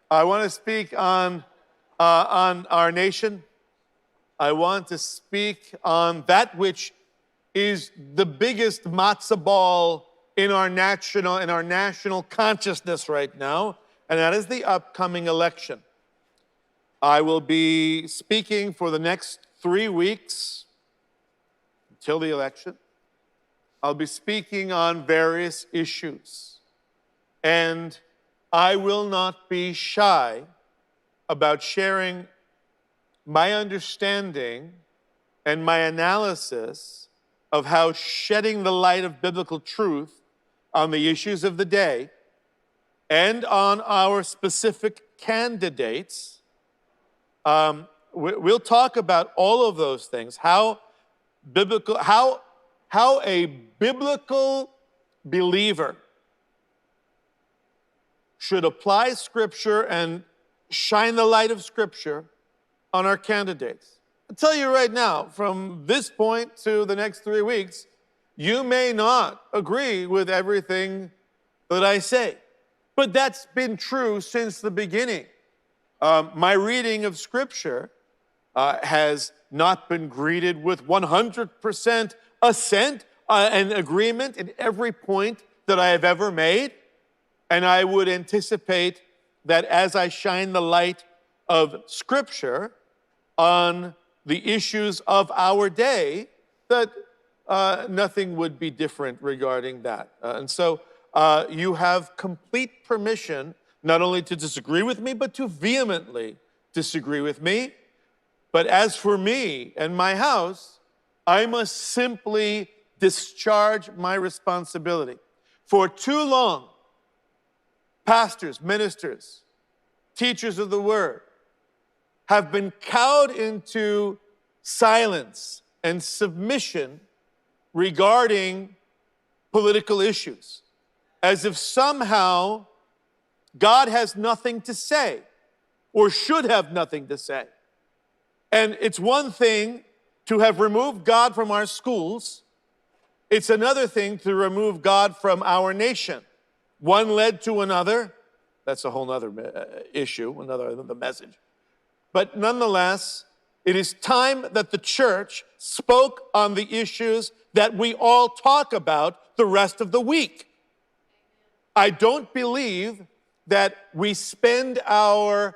I want to speak on our nation. I want to speak on that which is the biggest matzo ball in our national consciousness right now, and that is the upcoming election. I will be speaking for the next 3 weeks until the election. I'll be speaking on various issues, and I will not be shy about sharing my understanding and my analysis of how shedding the light of biblical truth on the issues of the day and on our specific candidates. We'll talk about all of those things, how a biblical believer should apply Scripture and shine the light of Scripture on our candidates. I'll tell you right now, from this point to the next 3 weeks, you may not agree with everything that I say, but that's been true since the beginning. My reading of Scripture has not been greeted with 100% assent and agreement in every point that I have ever made. And I would anticipate that as I shine the light of Scripture on the issues of our day, that nothing would be different regarding that. And so you have complete permission not only to disagree with me, but to vehemently disagree with me. But as for me and my house, I must simply discharge my responsibility. For too long, pastors, ministers, teachers of the word have been cowed into silence and submission regarding political issues, as if somehow God has nothing to say or should have nothing to say. And it's one thing to have removed God from our schools. It's another thing to remove God from our nation. One led to another. That's a whole other issue, another message. But nonetheless, it is time that the church spoke on the issues that we all talk about the rest of the week. I don't believe that we spend our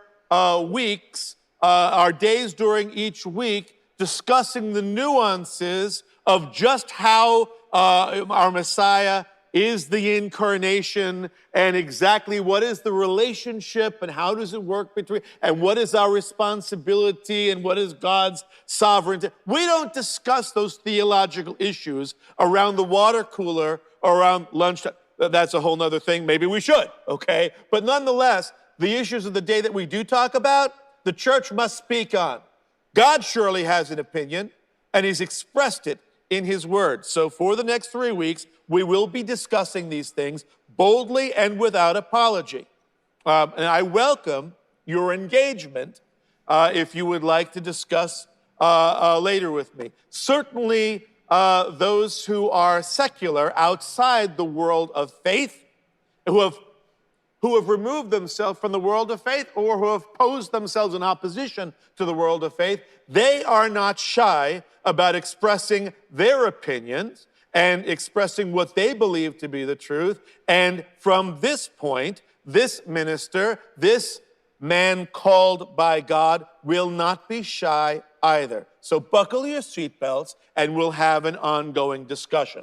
weeks, our days during each week, discussing the nuances of just how our Messiah is the incarnation and exactly what is the relationship and how does it work between, and what is our responsibility and what is God's sovereignty. We don't discuss those theological issues around the water cooler or around lunchtime. That's a whole nother thing. Maybe we should, okay? But nonetheless, the issues of the day that we do talk about, the church must speak on. God surely has an opinion, and he's expressed it in his word. So for the next 3 weeks, we will be discussing these things boldly and without apology. And I welcome your engagement if you would like to discuss later with me. Certainly, those who are secular outside the world of faith, who have removed themselves from the world of faith or who have posed themselves in opposition to the world of faith, they are not shy about expressing their opinions and expressing what they believe to be the truth. And from this point, this minister, this man called by God, will not be shy either. So buckle your seatbelts and we'll have an ongoing discussion.